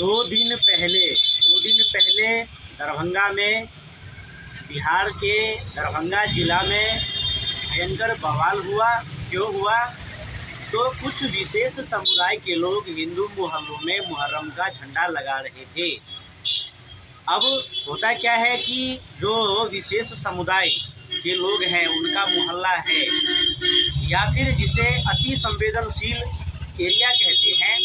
दो दिन पहले दरभंगा में, बिहार के दरभंगा जिला में भयंकर बवाल हुआ। क्यों हुआ? तो कुछ विशेष समुदाय के लोग हिंदू मोहल्लों में मुहर्रम का झंडा लगा रहे थे। अब होता क्या है कि जो विशेष समुदाय के लोग हैं, उनका मोहल्ला है या फिर जिसे अति संवेदनशील एरिया कहते हैं,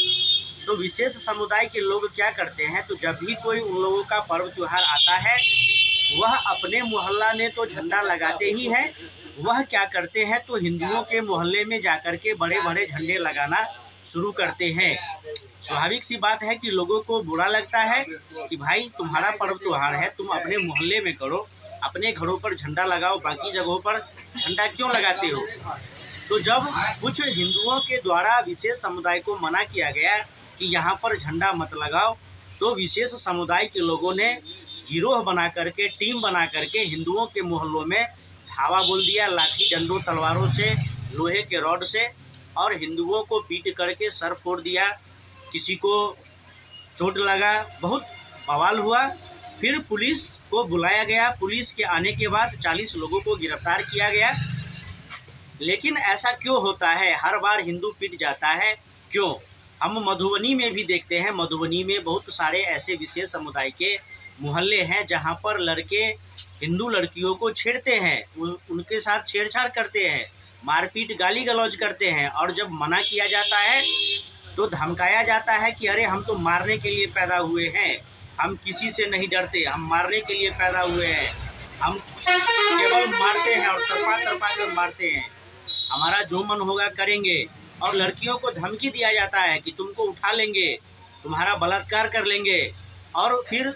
तो विशेष समुदाय के लोग क्या करते हैं, तो जब भी कोई उन लोगों का पर्व त्यौहार आता है, वह अपने मोहल्ला में तो झंडा लगाते ही हैं, वह क्या करते हैं तो हिंदुओं के मोहल्ले में जाकर के बड़े बड़े झंडे लगाना शुरू करते हैं। स्वाभाविक सी बात है कि लोगों को बुरा लगता है कि भाई तुम्हारा पर्व त्यौहार है, तुम अपने मोहल्ले में करो, अपने घरों पर झंडा लगाओ, बाकी जगहों पर झंडा क्यों लगाते हो। तो जब कुछ हिंदुओं के द्वारा विशेष समुदाय को मना किया गया कि यहाँ पर झंडा मत लगाओ, तो विशेष समुदाय के लोगों ने गिरोह बना करके, टीम बना करके हिंदुओं के मोहल्लों में धावा बोल दिया, लाठी डंडों तलवारों से, लोहे के रॉड से, और हिंदुओं को पीट करके सर फोड़ दिया, किसी को चोट लगा, बहुत बवाल हुआ। फिर पुलिस को बुलाया गया। पुलिस के आने के बाद 40 लोगों को गिरफ्तार किया गया। लेकिन ऐसा क्यों होता है? हर बार हिंदू पिट जाता है, क्यों? हम मधुबनी में भी देखते हैं। मधुबनी में बहुत सारे ऐसे विशेष समुदाय के मोहल्ले हैं जहां पर लड़के हिंदू लड़कियों को छेड़ते हैं, उनके साथ छेड़छाड़ करते हैं, मारपीट गाली गलौज करते हैं, और जब मना किया जाता है तो धमकाया जाता है कि अरे हम तो मारने के लिए पैदा हुए हैं, हम किसी से नहीं डरते, हम मारने के लिए पैदा हुए हैं, हम केवल मारते हैं और तरपा तरपा कर मारते हैं, हमारा जो मन होगा करेंगे। और लड़कियों को धमकी दिया जाता है कि तुमको उठा लेंगे, तुम्हारा बलात्कार कर लेंगे। और फिर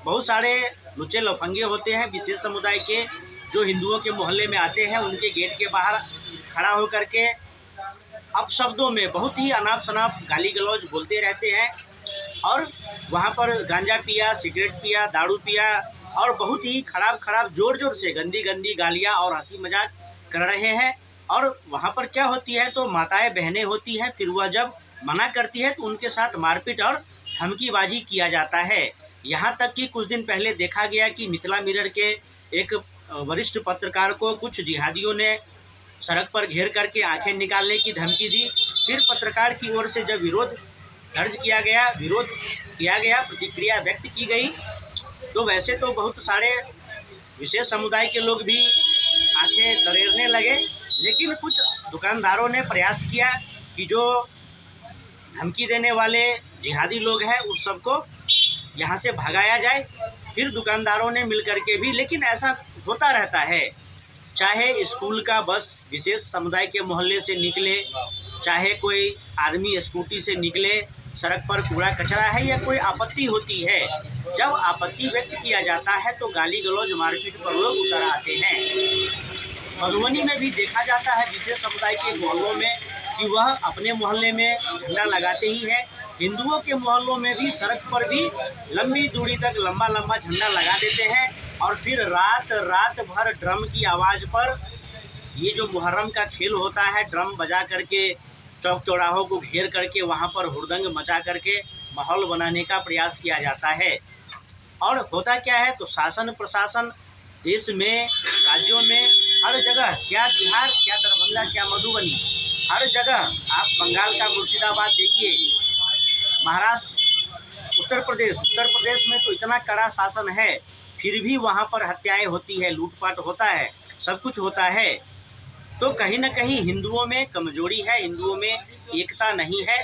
बहुत सारे लुच्चे लफंगे होते हैं विशेष समुदाय के, जो हिंदुओं के मोहल्ले में आते हैं, उनके गेट के बाहर खड़ा होकर के अपशब्दों में बहुत ही अनाप शनाप गाली गलौज बोलते रहते हैं, और वहाँ पर गांजा पिया, सिगरेट पिया, दारू पिया, और बहुत ही खराब जोर जोर से गंदी गंदी गालियाँ और हंसी मजाक कर रहे हैं। और वहाँ पर क्या होती है, तो माताएं बहनें होती हैं, फिर वह जब मना करती है तो उनके साथ मारपीट और धमकीबाजी किया जाता है। यहाँ तक कि कुछ दिन पहले देखा गया कि मिथिला मिरर के एक वरिष्ठ पत्रकार को कुछ जिहादियों ने सड़क पर घेर करके आंखें निकालने की धमकी दी। फिर पत्रकार की ओर से जब विरोध किया गया, प्रतिक्रिया व्यक्त की गई, तो वैसे तो बहुत सारे विशेष समुदाय के लोग भी आंखें तरेरने लगे, लेकिन कुछ दुकानदारों ने प्रयास किया कि जो धमकी देने वाले जिहादी लोग हैं उस सबको यहाँ से भगाया जाए। फिर दुकानदारों ने मिल करके भी, लेकिन ऐसा होता रहता है, चाहे स्कूल का बस विशेष समुदाय के मोहल्ले से निकले, चाहे कोई आदमी स्कूटी से निकले, सड़क पर कूड़ा कचरा है या कोई आपत्ति होती है, जब आपत्ति व्यक्त किया जाता है तो गाली गलौज मारपीट पर लोग उतर आते हैं। मधुबनी में भी देखा जाता है विशेष समुदाय के मोहल्लों में कि वह अपने मोहल्ले में झंडा लगाते ही है, हिंदुओं के मोहल्लों में भी सड़क पर भी लंबी दूरी तक लंबा लंबा झंडा लगा देते हैं। और फिर रात भर ड्रम की आवाज़ पर ये जो मुहर्रम का खेल होता है, ड्रम बजा करके चौक चौराहों को घेर करके वहाँ पर हुड़दंग मचा करके माहौल बनाने का प्रयास किया जाता है। और होता क्या है, तो शासन प्रशासन देश में, राज्यों में, हर जगह, क्या बिहार, क्या दरभंगा, क्या मधुबनी, हर जगह आप बंगाल का मुर्शिदाबाद देखिए, महाराष्ट्र, उत्तर प्रदेश में तो इतना कड़ा शासन है, फिर भी वहाँ पर हत्याएं होती है, लूटपाट होता है, सब कुछ होता है। तो कहीं न कहीं हिंदुओं में कमजोरी है, हिंदुओं में एकता नहीं है,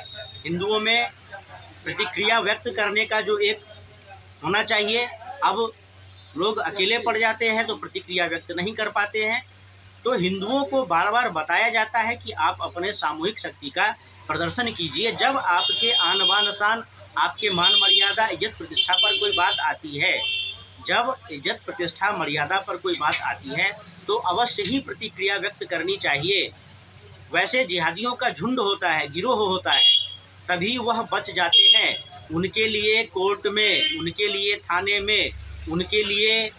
हिंदुओं में प्रतिक्रिया व्यक्त करने का जो एक होना चाहिए, अब लोग अकेले पड़ जाते हैं तो प्रतिक्रिया व्यक्त नहीं कर पाते हैं। तो हिंदुओं को बार बार बताया जाता है कि आप अपने सामूहिक शक्ति का प्रदर्शन कीजिए। जब आपके आन बान शान, आपके मान मर्यादा, इज्जत प्रतिष्ठा पर कोई बात आती है, जब इज्जत प्रतिष्ठा मर्यादा पर कोई बात आती है तो अवश्य ही प्रतिक्रिया व्यक्त करनी चाहिए। वैसे जिहादियों का झुंड होता है, गिरोह होता है, तभी वह बच जाते हैं। उनके लिए कोर्ट में, उनके लिए थाने में, उनके लिए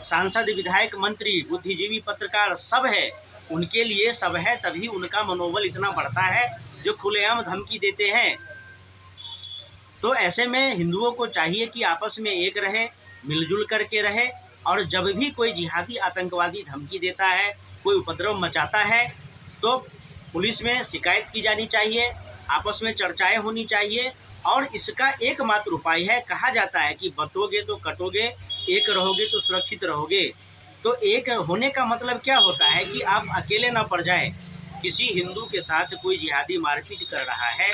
सांसद, विधायक, मंत्री, बुद्धिजीवी, पत्रकार सब है, उनके लिए सब है, तभी उनका मनोबल इतना बढ़ता है जो खुलेआम धमकी देते हैं। तो तो ऐसे में हिंदुओं को चाहिए कि आपस में एक रहे, मिलजुल करके रहे, और जब भी कोई जिहादी आतंकवादी धमकी देता है, कोई उपद्रव मचाता है, तो पुलिस में शिकायत की जानी चाहिए, आपस में चर्चाएं होनी चाहिए। और इसका एकमात्र उपाय है, कहा जाता है कि बटोगे तो कटोगे, एक रहोगे तो सुरक्षित रहोगे। तो एक होने का मतलब क्या होता है कि आप अकेले ना पड़ जाए। किसी हिंदू के साथ कोई जिहादी मारपीट कर रहा है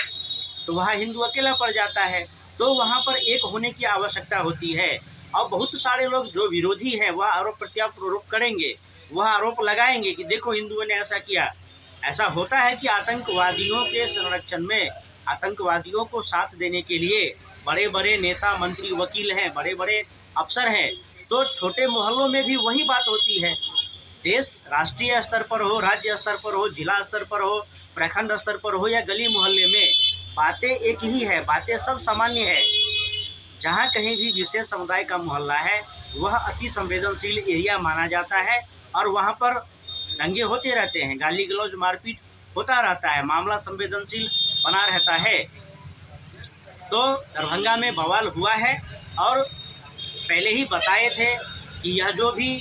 तो वह हिंदू अकेला पड़ जाता है, तो वहाँ पर एक होने की आवश्यकता होती है। और बहुत सारे लोग जो विरोधी हैं वह आरोप प्रत्यारोप करेंगे, वह आरोप लगाएंगे कि देखो हिंदुओं ने ऐसा किया। ऐसा होता है कि आतंकवादियों के संरक्षण में, आतंकवादियों को साथ देने के लिए बड़े बड़े नेता, मंत्री, वकील हैं, बड़े बड़े अफसर हैं, तो छोटे मोहल्लों में भी वही बात होती है। देश राष्ट्रीय स्तर पर हो, राज्य स्तर पर हो, जिला स्तर पर हो, प्रखंड स्तर पर हो या गली मोहल्ले में, बातें एक ही है, बातें सब सामान्य है। जहाँ कहीं भी विशेष समुदाय का मोहल्ला है वह अति संवेदनशील एरिया माना जाता है, और वहाँ पर दंगे होते रहते हैं, गाली गलौज, मारपीट होता रहता है, मामला संवेदनशील बना रहता है। तो दरभंगा में बवाल हुआ है, और पहले ही बताए थे कि यह जो भी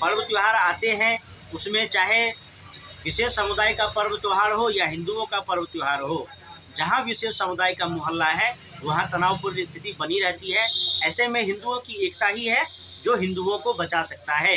पर्व त्यौहार आते हैं उसमें चाहे विशेष समुदाय का पर्व त्यौहार हो या हिंदुओं का पर्व त्यौहार हो, जहाँ विशेष समुदाय का मोहल्ला है वहाँ तनावपूर्ण स्थिति बनी रहती है। ऐसे में हिंदुओं की एकता ही है जो हिंदुओं को बचा सकता है।